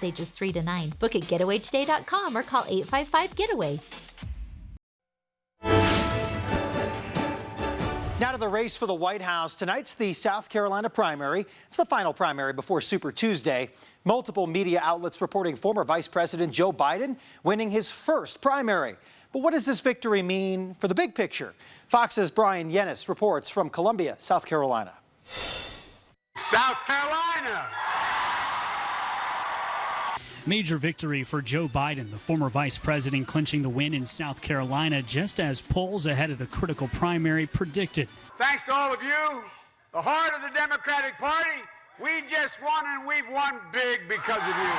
Ages 3 to 9. Book at getawaytoday.com or call 855-GETAWAY. Now to the race for the White House. Tonight's the South Carolina primary. It's the final primary before Super Tuesday. Multiple media outlets reporting former Vice President Joe Biden winning his first primary. But what does this victory mean for the big picture? Fox's Brian Yennis reports from Columbia, South Carolina. South Carolina! Major victory for Joe Biden, the former vice president, clinching the win in South Carolina just as polls ahead of the critical primary predicted. Thanks to all of you, the heart of the Democratic Party, we just won, and we've won big because of you.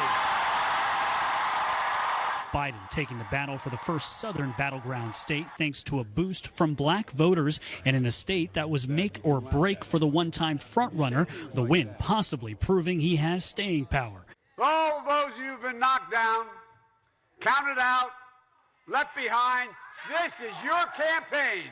Biden taking the battle for the first southern battleground state thanks to a boost from black voters, and in a state that was make or break for the one-time frontrunner, the win possibly proving he has staying power. All of those who've been knocked down, counted out, left behind, this is your campaign.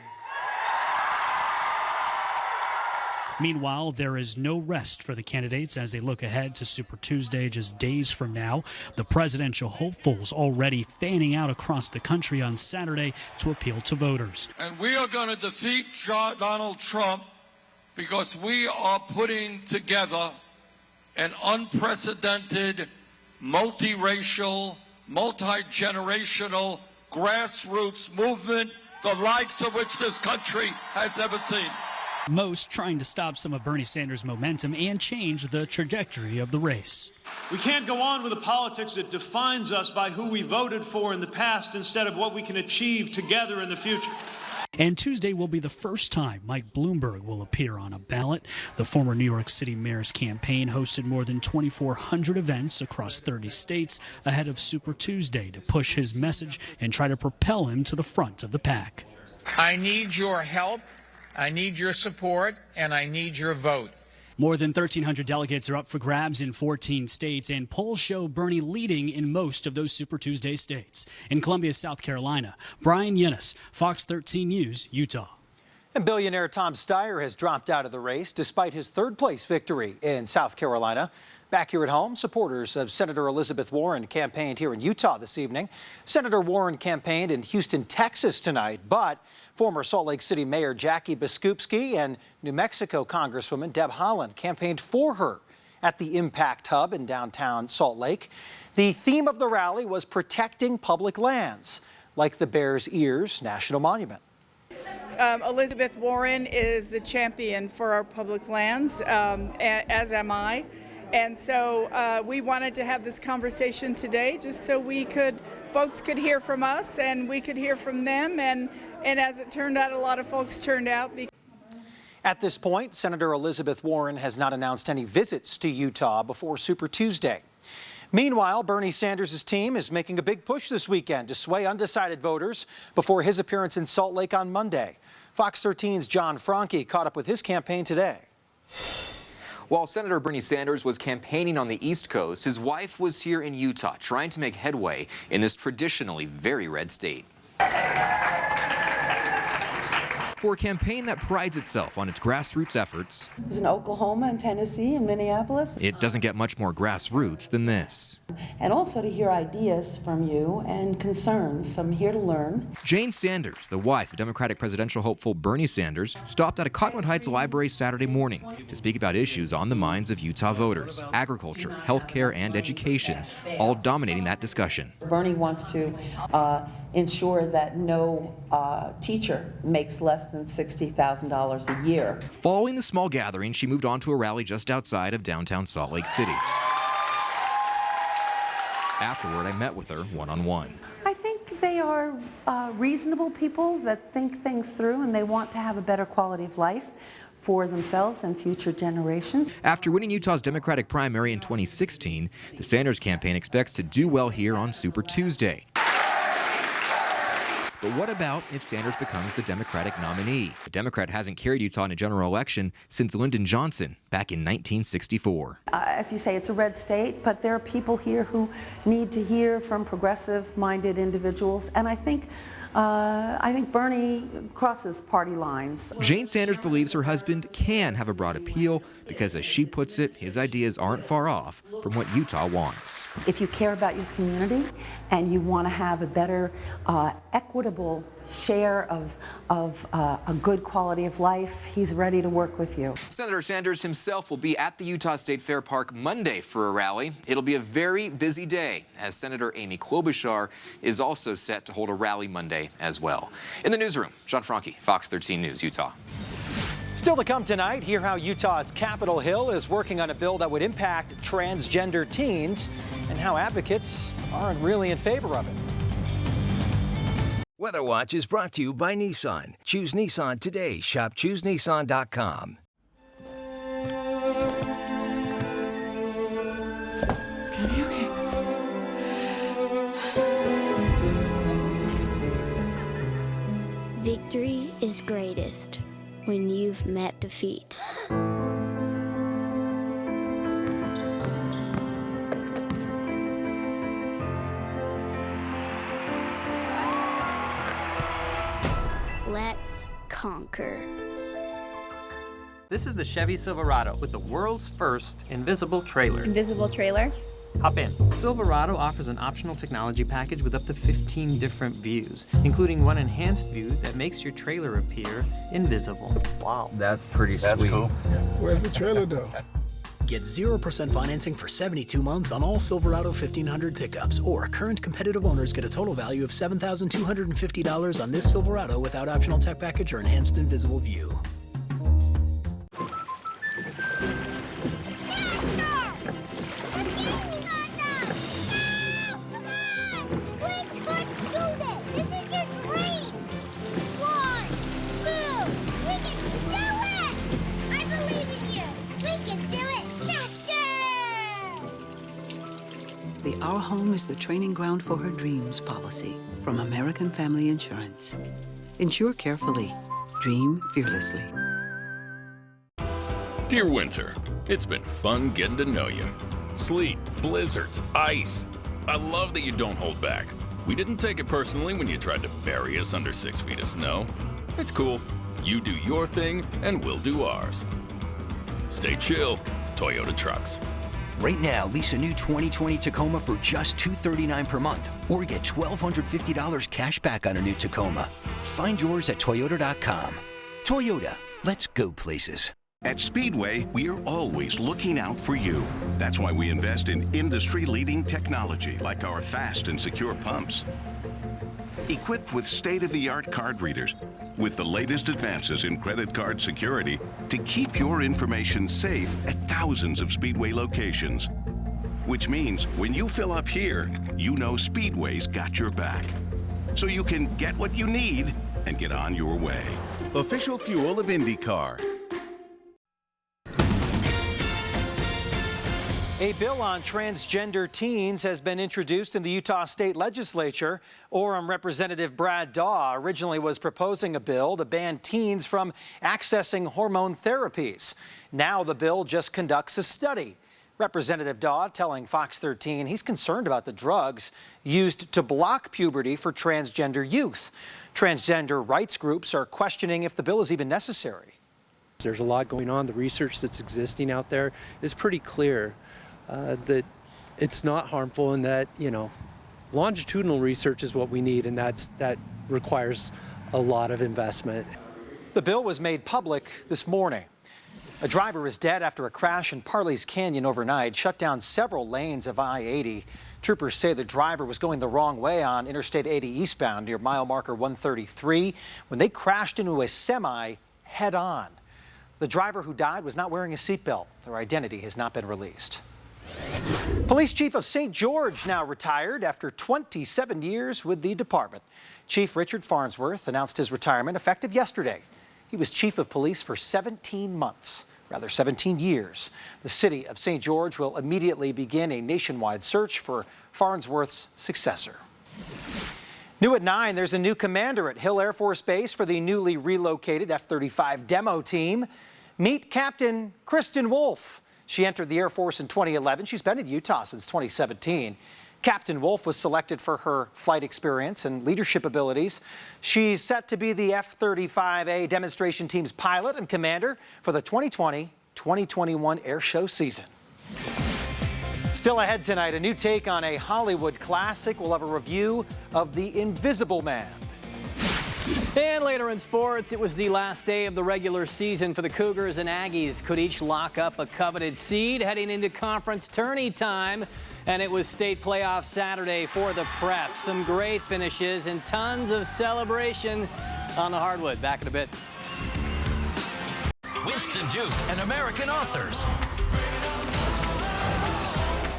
Meanwhile, there is no rest for the candidates as they look ahead to Super Tuesday just days from now. The presidential hopefuls already fanning out across the country on Saturday to appeal to voters. And we are going to defeat Donald Trump because we are putting together an unprecedented, multiracial, multi-generational grassroots movement, the likes of which this country has ever seen. Most trying to stop some of Bernie Sanders' momentum and change the trajectory of the race. We can't go on with a politics that defines us by who we voted for in the past instead of what we can achieve together in the future. And Tuesday will be the first time Mike Bloomberg will appear on a ballot. The former New York City mayor's campaign hosted more than 2,400 events across 30 states ahead of Super Tuesday to push his message and try to propel him to the front of the pack. I need your help, I need your support, and I need your vote. More than 1,300 delegates are up for grabs in 14 states, and polls show Bernie leading in most of those Super Tuesday states. In Columbia, South Carolina, Brian Yennis, Fox 13 News, Utah. And billionaire Tom Steyer has dropped out of the race despite his third-place victory in South Carolina. Back here at home, supporters of Senator Elizabeth Warren campaigned here in Utah this evening. Senator Warren campaigned in Houston, Texas tonight, but former Salt Lake City Mayor Jackie Biskupski and New Mexico Congresswoman Deb Haaland campaigned for her at the Impact Hub in downtown Salt Lake. The theme of the rally was protecting public lands, like the Bears Ears National Monument. Elizabeth Warren is a champion for our public lands, as am I. And so we wanted to have this conversation today just so folks could hear from us and we could hear from them. And as it turned out, a lot of folks turned out. At this point, Senator Elizabeth Warren has not announced any visits to Utah before Super Tuesday. Meanwhile, Bernie Sanders' team is making a big push this weekend to sway undecided voters before his appearance in Salt Lake on Monday. Fox 13's John Franke caught up with his campaign today. While Senator Bernie Sanders was campaigning on the East Coast, his wife was here in Utah trying to make headway in this traditionally very red state. For a campaign that prides itself on its grassroots efforts, it was in Oklahoma and Tennessee and Minneapolis. It doesn't get much more grassroots than this. And also to hear ideas from you and concerns. I'm here to learn. Jane Sanders, the wife of Democratic presidential hopeful Bernie Sanders, stopped at a Cottonwood Heights library Saturday morning to speak about issues on the minds of Utah voters: agriculture, healthcare, and education, all dominating that discussion. Bernie wants to ensure that no teacher makes less than $60,000 a year. Following the small gathering, she moved on to a rally just outside of downtown Salt Lake City. Afterward, I met with her one-on-one. I think they are reasonable people that think things through, and they want to have a better quality of life for themselves and future generations. After winning Utah's Democratic primary in 2016, the Sanders campaign expects to do well here on Super Tuesday. But what about if Sanders becomes the Democratic nominee? The Democrat hasn't carried Utah in a general election since Lyndon Johnson back in 1964. As you say, it's a red state, but there are people here who need to hear from progressive-minded individuals, and I think Bernie crosses party lines. Jane Sanders believes her husband can have a broad appeal because, as she puts it, his ideas aren't far off from what Utah wants. If you care about your community and you want to have a better, equitable share of a good quality of life, he's ready to work with you. Senator Sanders himself will be at the Utah State Fair Park Monday for a rally. It'll be a very busy day, as Senator Amy Klobuchar is also set to hold a rally Monday as well. In the newsroom, John Franke, Fox 13 News, Utah. Still to come tonight, hear how Utah's Capitol Hill is working on a bill that would impact transgender teens and how advocates aren't really in favor of it. Weather Watch is brought to you by Nissan. Choose Nissan today. Shop ChooseNissan.com. It's gonna be okay. Victory is greatest when you've met defeat. Let's conquer. This is the Chevy Silverado with the world's first invisible trailer. Invisible trailer? Hop in. Silverado offers an optional technology package with up to 15 different views, including one enhanced view that makes your trailer appear invisible. Wow. That's pretty sweet. That's cool. Where's the trailer though? Get 0% financing for 72 months on all Silverado 1500 pickups, or current competitive owners get a total value of $7,250 on this Silverado without optional tech package or enhanced invisible view. The Our Home is the training ground for her dreams policy from American Family Insurance. Insure carefully. Dream fearlessly. Dear Winter, it's been fun getting to know you. Sleet, blizzards, ice. I love that you don't hold back. We didn't take it personally when you tried to bury us under 6 feet of snow. It's cool. You do your thing, and we'll do ours. Stay chill, Toyota Trucks. Right now, lease a new 2020 Tacoma for just $239 per month, or get $1,250 cash back on a new Tacoma. Find yours at Toyota.com. Toyota, let's go places. At Speedway, we're always looking out for you. That's why we invest in industry-leading technology like our fast and secure pumps. Equipped with state-of-the-art card readers, with the latest advances in credit card security to keep your information safe at thousands of Speedway locations. Which means when you fill up here, you know Speedway's got your back. So you can get what you need and get on your way. Official fuel of IndyCar. A bill on transgender teens has been introduced in the Utah State Legislature. Orem Representative Brad Daw originally was proposing a bill to ban teens from accessing hormone therapies. Now the bill just conducts a study. Representative Daw telling Fox 13 he's concerned about the drugs used to block puberty for transgender youth. Transgender rights groups are questioning if the bill is even necessary. There's a lot going on. The research that's existing out there is pretty clear. That it's not harmful, and that, longitudinal research is what we need, and that requires a lot of investment. The bill was made public this morning. A driver is dead after a crash in Parley's Canyon overnight, shut down several lanes of I-80. Troopers say the driver was going the wrong way on Interstate 80 eastbound near mile marker 133 when they crashed into a semi head-on. The driver who died was not wearing a seatbelt. Their identity has not been released. Police Chief of St. George now retired after 27 years with the department. Chief Richard Farnsworth announced his retirement effective yesterday. He was Chief of Police for 17 years. The city of St. George will immediately begin a nationwide search for Farnsworth's successor. New at 9, there's a new commander at Hill Air Force Base for the newly relocated F-35 demo team. Meet Captain Kristen Wolf. She entered the Air Force in 2011. She's been in Utah since 2017. Captain Wolf was selected for her flight experience and leadership abilities. She's set to be the F-35A demonstration team's pilot and commander for the 2020-2021 air show season. Still ahead tonight, a new take on a Hollywood classic. We'll have a review of The Invisible Man. And later in sports, it was the last day of the regular season for the Cougars, and Aggies could each lock up a coveted seed heading into conference tourney time. And it was state playoff Saturday for the Prep. Some great finishes and tons of celebration on the hardwood. Back in a bit. Winston Duke and American authors.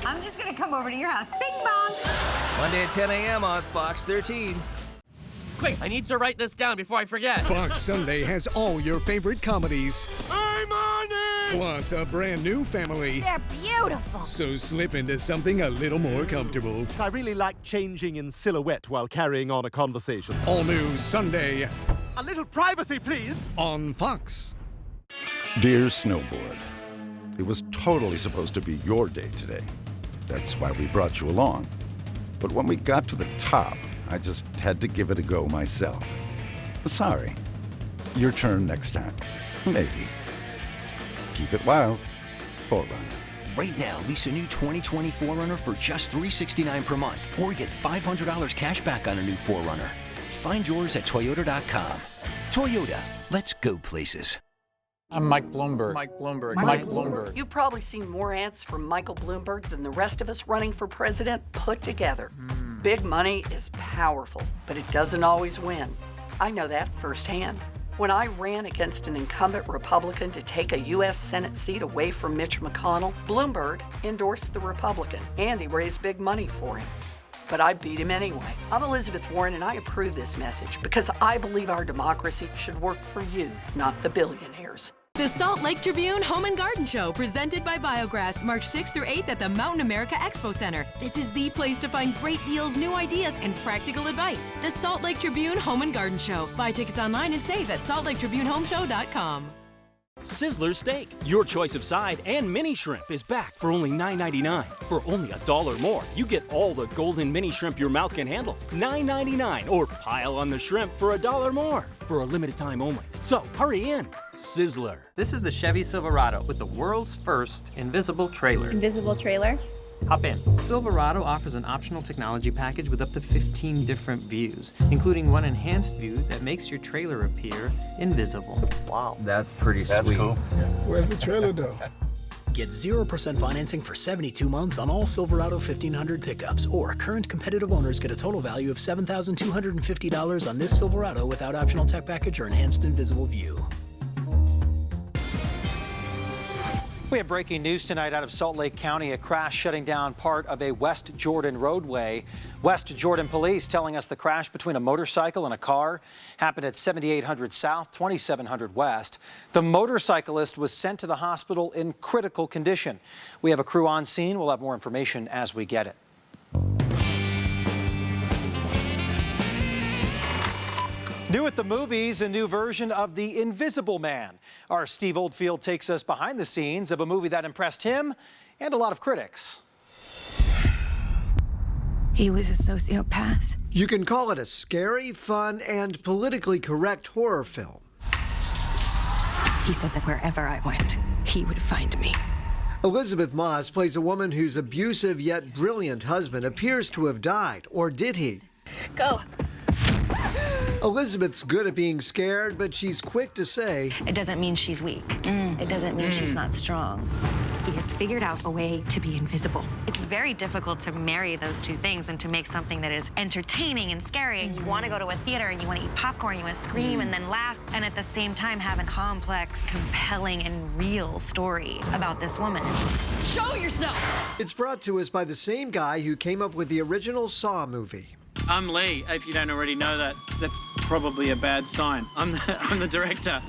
I'm just going to come over to your house. Bing bong. Monday at 10 a.m. on Fox 13. Quick, I need to write this down before I forget. Fox Sunday has all your favorite comedies. I'm on it! Plus a brand new family. They're beautiful. So slip into something a little more comfortable. I really like changing in silhouette while carrying on a conversation. All new Sunday. A little privacy, please. On Fox. Dear Snowboard, it was totally supposed to be your day today. That's why we brought you along. But when we got to the top, I just had to give it a go myself. Sorry. Your turn next time. Maybe. Keep it wild. 4Runner. Right now, lease a new 2020 4Runner for just $369 per month, or get $500 cash back on a new 4Runner. Find yours at Toyota.com. Toyota, let's go places. I'm Mike Bloomberg. Mike Bloomberg. Mike Bloomberg. You've probably seen more ads from Michael Bloomberg than the rest of us running for president put together. Big money is powerful, but it doesn't always win. I know that firsthand. When I ran against an incumbent Republican to take a U.S. Senate seat away from Mitch McConnell, Bloomberg endorsed the Republican, and he raised big money for him. But I beat him anyway. I'm Elizabeth Warren, and I approve this message because I believe our democracy should work for you, not the billionaires. The Salt Lake Tribune Home and Garden Show, presented by Biograss, March 6th through 8th at the Mountain America Expo Center. This is the place to find great deals, new ideas, and practical advice. The Salt Lake Tribune Home and Garden Show. Buy tickets online and save at saltlaketribunehomeshow.com. Sizzler Steak, your choice of side and mini shrimp, is back for only $9.99. For only $1 more, you get all the golden mini shrimp your mouth can handle. $9.99, or pile on the shrimp for $1 more for a limited time only. So hurry in. Sizzler. This is the Chevy Silverado with the world's first invisible trailer. Invisible trailer? Hop in. Silverado offers an optional technology package with up to 15 different views, including one enhanced view that makes your trailer appear invisible. Wow. That's pretty sweet. That's cool. Where's the trailer though? Get 0% financing for 72 months on all Silverado 1500 pickups, or current competitive owners get a total value of $7,250 on this Silverado without optional tech package or enhanced invisible view. We have breaking news tonight out of Salt Lake County. A crash shutting down part of a West Jordan roadway. West Jordan police telling us the crash between a motorcycle and a car happened at 7800 South, 2700 West. The motorcyclist was sent to the hospital in critical condition. We have a crew on scene. We'll have more information as we get it. New at the movies, a new version of The Invisible Man. Our Steve Oldfield takes us behind the scenes of a movie that impressed him and a lot of critics. He was a sociopath. You can call it a scary, fun, and politically correct horror film. He said that wherever I went, he would find me. Elizabeth Moss plays a woman whose abusive yet brilliant husband appears to have died, or did he? Go. Elizabeth's good at being scared, but she's quick to say, it doesn't mean she's weak. It doesn't mean she's not strong. He has figured out a way to be invisible. It's very difficult to marry those two things and to make something that is entertaining and scary. And you want to go to a theater and you want to eat popcorn, you want to scream and then laugh, and at the same time have a complex, compelling, and real story about this woman. Show yourself! It's brought to us by the same guy who came up with the original Saw movie. I'm Lee. If you don't already know that, that's probably a bad sign. I'm the director.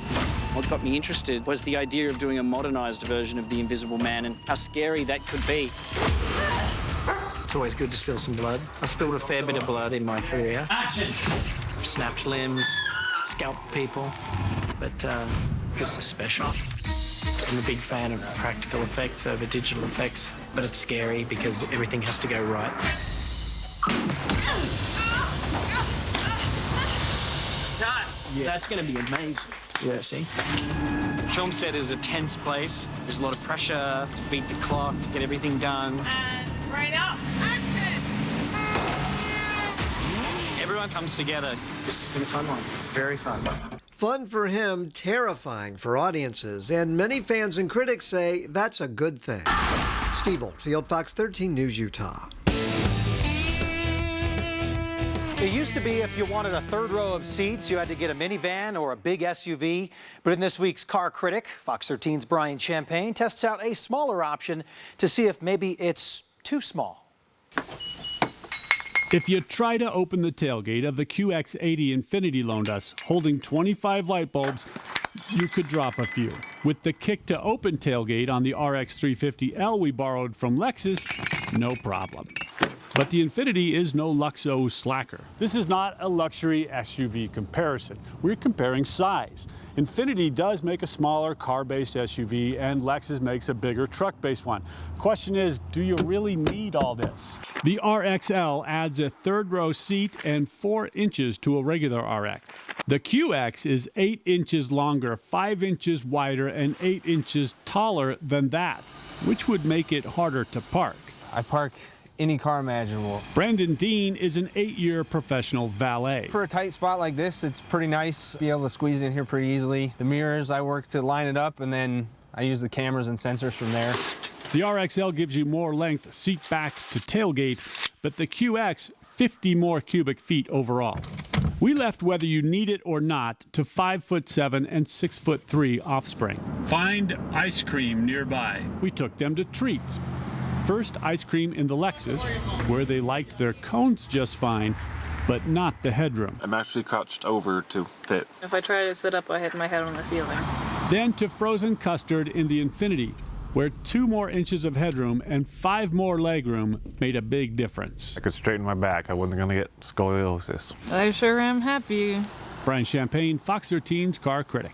What got me interested was the idea of doing a modernized version of The Invisible Man and how scary that could be. It's always good to spill some blood. I've spilled a fair bit of blood in my career. Action! Snapped limbs, scalped people, but this is special. I'm a big fan of practical effects over digital effects, but it's scary because everything has to go right. Yeah. That's going to be amazing. Yeah, see? Film set is a tense place. There's a lot of pressure to beat the clock, to get everything done. And right up, action! Everyone comes together. This has been a fun one. Very fun. Fun for him, terrifying for audiences, and many fans and critics say that's a good thing. Steve Oldfield, Fox 13 News, Utah. It used to be if you wanted a third row of seats, you had to get a minivan or a big SUV. But in this week's Car Critic, Fox 13's Brian Champagne tests out a smaller option to see if maybe it's too small. If you try to open the tailgate of the QX80 Infiniti loaned us, holding 25 light bulbs, you could drop a few. With the kick to open tailgate on the RX 350L we borrowed from Lexus, no problem. But the Infiniti is no Luxo slacker. This is not a luxury SUV comparison. We're comparing size. Infiniti does make a smaller car-based SUV, and Lexus makes a bigger truck-based one. Question is, do you really need all this? The RXL adds a third-row seat and 4 inches to a regular RX. The QX is 8 inches longer, 5 inches wider, and 8 inches taller than that, which would make it harder to park. I park any car imaginable. Brandon Dean is an 8-year professional valet. For a tight spot like this, it's pretty nice to be able to squeeze it in here pretty easily. The mirrors, I work to line it up, and then I use the cameras and sensors from there. The RXL gives you more length seat back to tailgate, but the QX 50 more cubic feet overall. We left whether you need it or not to 5'7" and 6'3" Offspring. Find ice cream nearby. We took them to Treats. First, ice cream in the Lexus, where they liked their cones just fine, but not the headroom. I'm actually crouched over to fit. If I try to sit up, I hit my head on the ceiling. Then to frozen custard in the Infiniti, where 2 more inches of headroom and 5 more legroom made a big difference. I could straighten my back. I wasn't going to get scoliosis. I sure am happy. Brian Champagne, Fox 13's Car Critic.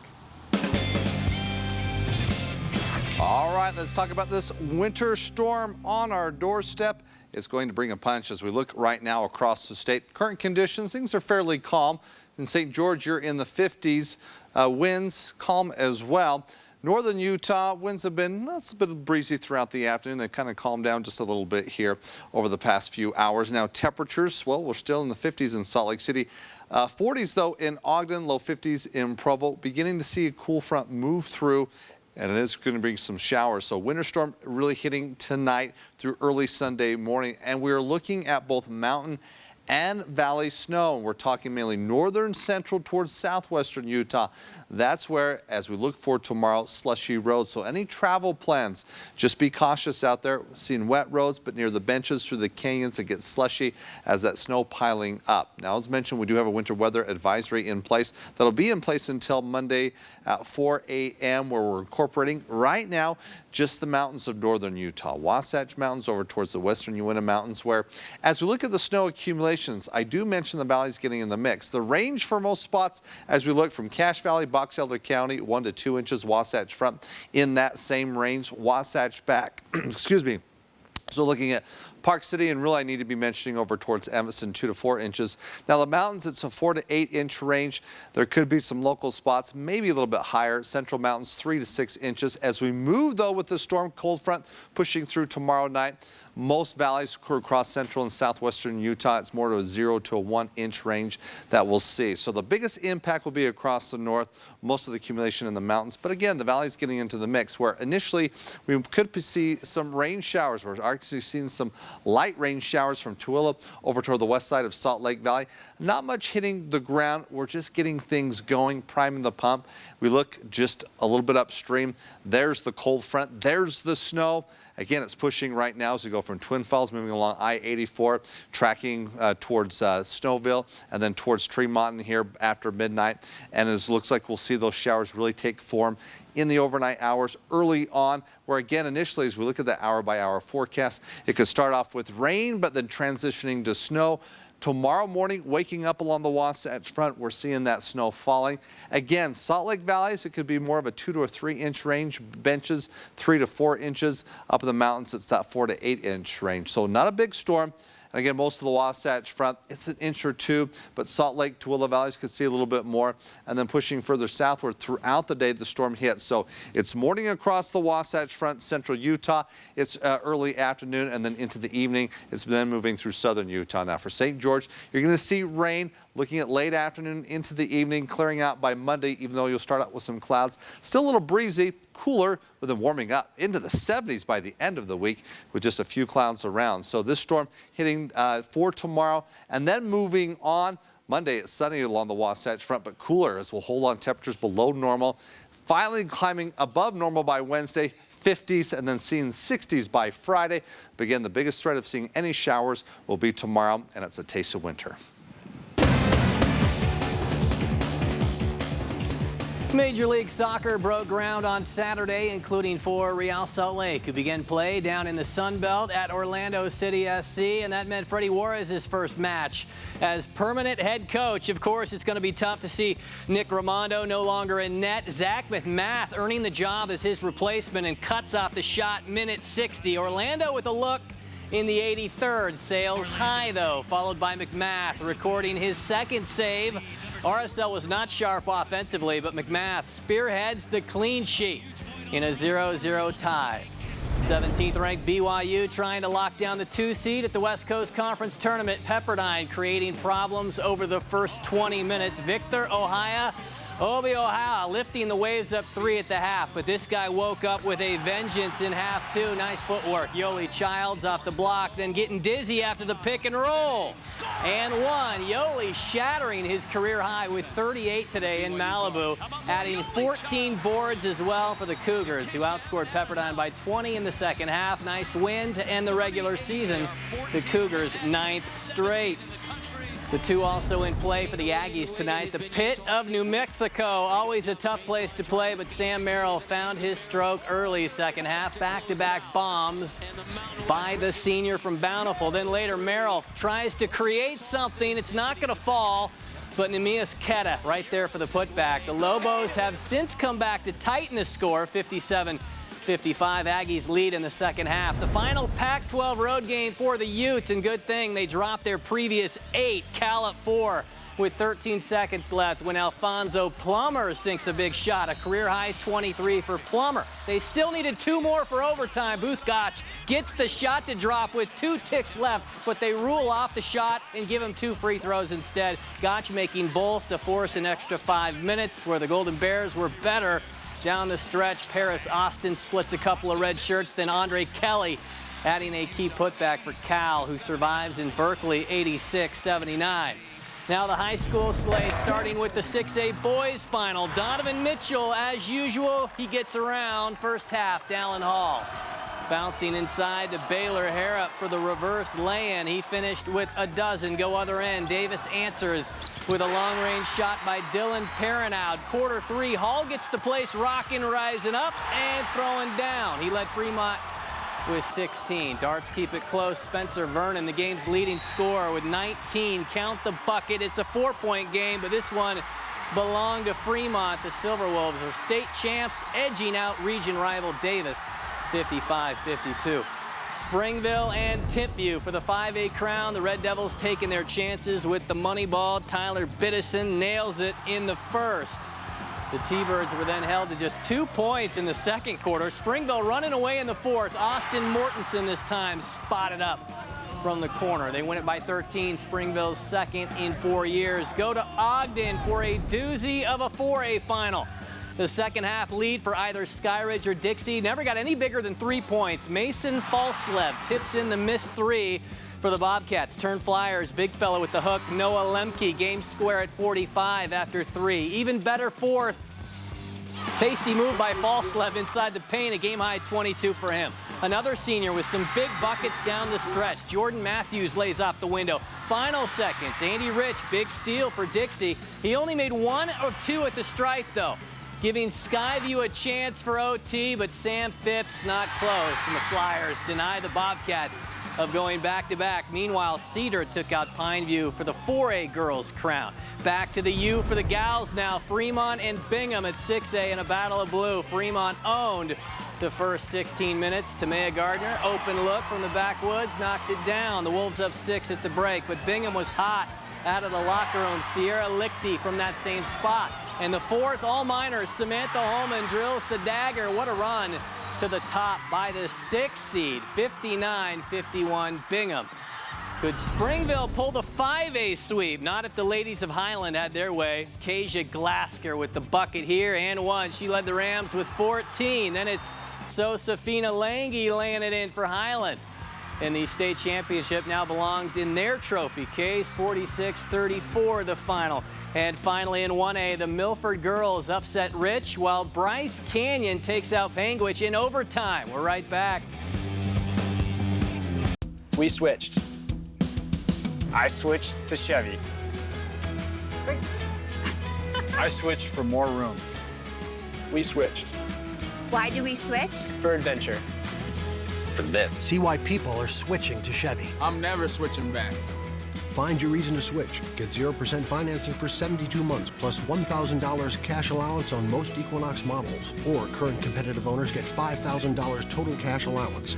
All right, let's talk about this winter storm on our doorstep. It's going to bring a punch as we look right now across the state. Current conditions, things are fairly calm. In St. George, you're in the 50s. Winds calm as well. Northern Utah, winds have been a bit breezy throughout the afternoon. They've kind of calmed down just a little bit here over the past few hours. Now temperatures, well, we're still in the 50s in Salt Lake City. 40s though in Ogden, low 50s in Provo. Beginning to see a cool front move through, and it is going to bring some showers. So winter storm really hitting tonight through early Sunday morning. And we're looking at both mountain and valley snow. We're talking mainly northern central towards southwestern Utah. That's where, as we look for tomorrow, slushy roads. So any travel plans, just be cautious out there. Seeing wet roads, but near the benches through the canyons, it gets slushy as that snow piling up. Now, as mentioned, we do have a winter weather advisory in place. That'll be in place until Monday at 4 a.m. where we're incorporating right now just the mountains of northern Utah, Wasatch Mountains over towards the western Uinta Mountains, where as we look at the snow accumulations, I do mention the valleys getting in the mix. The range for most spots as we look from Cache Valley, Box Elder County, 1 to 2 inches, Wasatch Front in that same range, Wasatch back, excuse me. So looking at Park City, and really I need to be mentioning over towards Evanston, 2 to 4 inches. Now the mountains, it's a 4 to 8 inch range. There could be some local spots, maybe a little bit higher. Central Mountains, 3 to 6 inches. As we move though with the storm cold front pushing through tomorrow night, most valleys across central and southwestern Utah, it's more to a 0 to a 1 inch range that we'll see. So the biggest impact will be across the north, most of the accumulation in the mountains. But again, the valley's getting into the mix where initially we could see some rain showers. We're actually seeing some light rain showers from Tooele over toward the west side of Salt Lake Valley. Not much hitting the ground. We're just getting things going, priming the pump. We look just a little bit upstream. There's the cold front. There's the snow. Again, it's pushing right now as we go from Twin Falls, moving along I-84, tracking towards Snowville, and then towards Tremont here after midnight. And it looks like we'll see those showers really take form in the overnight hours early on, where again, initially, as we look at the hour-by-hour forecast, it could start off with rain, but then transitioning to snow. Tomorrow morning, waking up along the Wasatch Front, we're seeing that snow falling. Again, Salt Lake Valleys, it could be more of a 2 to 3 inch range. Benches, 3 to 4 inches. Up in the mountains, it's that 4 to 8 inch range. So not a big storm. And again, most of the Wasatch Front, it's an inch or two, but Salt Lake, Tooele Valleys could see a little bit more. And then pushing further southward throughout the day, the storm hits. So it's morning across the Wasatch Front, central Utah. It's early afternoon, and then into the evening, it's then moving through southern Utah. Now for St. George, you're going to see rain. Looking at late afternoon into the evening, clearing out by Monday, even though you'll start out with some clouds. Still a little breezy, cooler, but then warming up into the 70s by the end of the week with just a few clouds around. So this storm hitting for tomorrow and then moving on. Monday, it's sunny along the Wasatch Front, but cooler as we'll hold on temperatures below normal. Finally climbing above normal by Wednesday. 50s and then seeing 60s by Friday. But again, the biggest threat of seeing any showers will be tomorrow, and it's a taste of winter. Major League Soccer broke ground on Saturday, including for Real Salt Lake, who began play down in the Sun Belt at Orlando City SC, and that meant Freddie Juarez's first match as permanent head coach. Of course, it's going to be tough to see Nick Rimando no longer in net. Zach McMath earning the job as his replacement and cuts off the shot minute 60. Orlando with a look in the 83rd. Sails high, though, followed by McMath recording his second save. RSL was not sharp offensively, but McMath spearheads the clean sheet in a 0-0 tie. 17th ranked BYU trying to lock down the 2 seed at the West Coast Conference Tournament. Pepperdine creating problems over the first 20 minutes. Victor Obi Ohio lifting the Waves up 3 at the half, but this guy woke up with a vengeance in half 2. Nice footwork. Yoli Childs off the block, then getting dizzy after the pick and roll. And one. Yoli shattering his career high with 38 today in Malibu, adding 14 boards as well for the Cougars, who outscored Pepperdine by 20 in the second half. Nice win to end the regular season. The Cougars' 9th straight. The 2 also in play for the Aggies tonight. The Pit of New Mexico, always a tough place to play, but Sam Merrill found his stroke early second half. Back-to-back bombs by the senior from Bountiful. Then later, Merrill tries to create something. It's not going to fall, but Nehemias Queta right there for the putback. The Lobos have since come back to tighten the score, 57-55. Aggies lead in the second half. The final Pac-12 road game for the Utes, and good thing they dropped their previous 8. Cal up 4 with 13 seconds left when Alfonso Plummer sinks a big shot, a career-high 23 for Plummer. They still needed 2 more for overtime. Booth Gotch gets the shot to drop with 2 ticks left, but they rule off the shot and give him 2 free throws instead. Gotch making both to force an extra 5 minutes where the Golden Bears were better. Down the stretch, Paris Austin splits a couple of red shirts, then Andre Kelly adding a key putback for Cal, who survives in Berkeley 86-79. Now the high school slate, starting with the 6A boys final. Donovan Mitchell, as usual, he gets around. First half, Dallin Hall bouncing inside to Baylor Harrop for the reverse lay-in. He finished with a dozen. Go other end. Davis answers with a long-range shot by Dylan Perinoud. Quarter 3, Hall gets the place rocking, rising up, and throwing down. He led Fremont with 16. Darts keep it close. Spencer Vernon, the game's leading scorer, with 19. Count the bucket. It's a 4-point game, but this one belonged to Fremont. The Silverwolves are state champs, edging out region rival Davis 55-52. Springville and Timpview for the 5A crown. The Red Devils taking their chances with the money ball. Tyler Biddison nails it in the first. The T-Birds were then held to just 2 points in the second quarter. Springville running away in the fourth. Austin Mortensen this time spotted up from the corner. They win it by 13. Springville's second in 4 years. Go to Ogden for a doozy of a 4A final. The second half lead for either Skyridge or Dixie never got any bigger than 3 points. Mason Falslev tips in the missed 3 for the Bobcats. Turn Flyers, big fella with the hook, Noah Lemke. Game square at 45 after 3. Even better fourth. Tasty move by Falslev inside the paint, a game-high 22 for him. Another senior with some big buckets down the stretch. Jordan Matthews lays off the window. Final seconds, Andy Rich, big steal for Dixie. He only made 1 or 2 at the stripe, though. giving Skyview a chance for OT, but Sam Phipps not close, and the Flyers deny the Bobcats of going back-to-back. Meanwhile, Cedar took out Pineview for the 4A girls crown. Back to the U for the gals now. Fremont and Bingham at 6A in a battle of blue. Fremont owned the first 16 minutes. Tamea Gardner, open look from the backwoods, knocks it down. The Wolves up 6 at the break, but Bingham was hot out of the locker room. Sierra Lichty from that same spot. And the fourth, all minors, Samantha Holman drills the dagger. What a run to the top by the 6th seed, 59-51 Bingham. Could Springville pull the 5A sweep? Not if the ladies of Highland had their way. Kasia Glasker with the bucket here and one. She led the Rams with 14. Then it's Sosafina Lange laying it in for Highland. And the state championship now belongs in their trophy case, 46-34 the final. And finally in 1A, the Milford girls upset Rich, while Bryce Canyon takes out Panguitch in overtime. We're right back. We switched. I switched to Chevy. I switched for more room. We switched. Why do we switch? For adventure. For this. See why people are switching to Chevy. I'm never switching back. Find your reason to switch. Get 0% financing for 72 months, plus $1,000 cash allowance on most Equinox models. Or current competitive owners get $5,000 total cash allowance.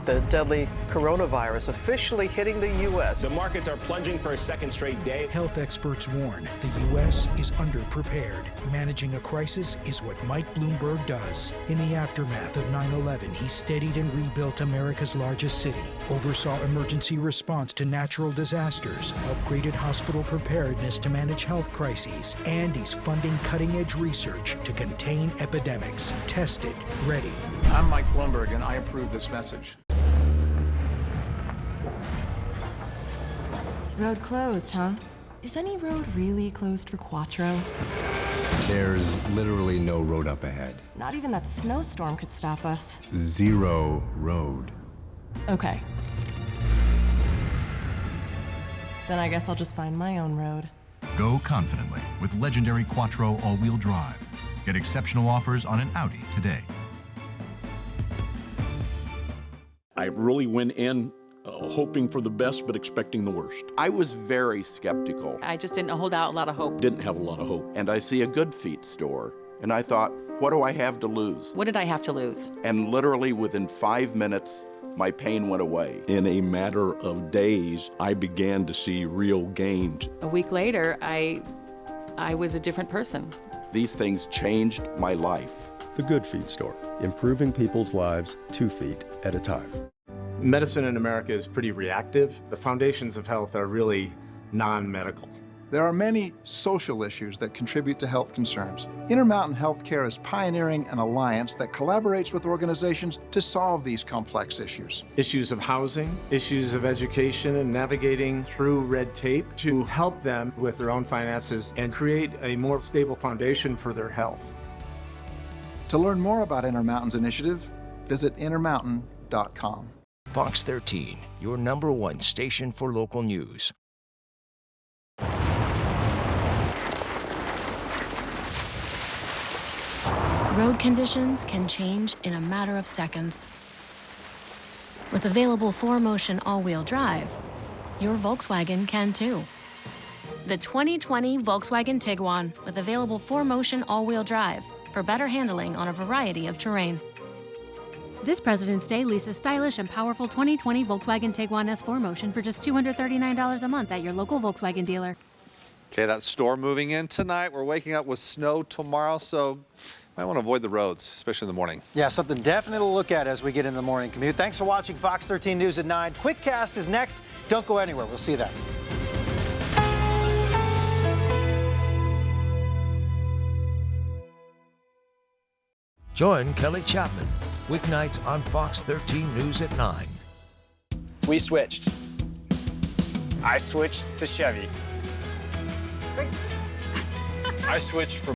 The deadly coronavirus officially hitting the U.S. The markets are plunging for a second straight day. Health experts warn the U.S. is underprepared. Managing a crisis is what Mike Bloomberg does. In the aftermath of 9/11, he steadied and rebuilt America's largest city, oversaw emergency response to natural disasters, upgraded hospital preparedness to manage health crises, and he's funding cutting-edge research to contain epidemics. Tested, ready. I'm Mike Bloomberg, and I approve this message. Road closed, huh? Is any road really closed for Quattro? There's literally no road up ahead. Not even that snowstorm could stop us. Zero road. Okay. Then I guess I'll just find my own road. Go confidently with legendary Quattro all-wheel drive. Get exceptional offers on an Audi today. I really went in hoping for the best, but expecting the worst. I was very skeptical. I just didn't hold out a lot of hope. Didn't have a lot of hope. And I see a Good Feet store, and I thought, what do I have to lose? What did I have to lose? And literally within 5 minutes, my pain went away. In a matter of days, I began to see real gains. A week later, I was a different person. These things changed my life. The Good Feet store, improving people's lives 2 feet at a time. Medicine in America is pretty reactive. The foundations of health are really non-medical. There are many social issues that contribute to health concerns. Intermountain Healthcare is pioneering an alliance that collaborates with organizations to solve these complex issues. Issues of housing, issues of education, and navigating through red tape to help them with their own finances and create a more stable foundation for their health. To learn more about Intermountain's initiative, visit intermountain.com. Fox 13, your #1 station for local news. Road conditions can change in a matter of seconds. With available 4Motion all-wheel drive, your Volkswagen can too. The 2020 Volkswagen Tiguan with available 4Motion all-wheel drive for better handling on a variety of terrain. This President's Day, lease a stylish and powerful 2020 Volkswagen Tiguan S4Motion for just $239 a month at your local Volkswagen dealer. Okay, that storm moving in tonight. We're waking up with snow tomorrow, so might want to avoid the roads, especially in the morning. Yeah, something definite to look at as we get in the morning commute. Thanks for watching Fox 13 News at 9. Quickcast is next. Don't go anywhere. We'll see you then. Join Kelly Chapman weeknights on Fox 13 News at 9. We switched. I switched to Chevy. I switched for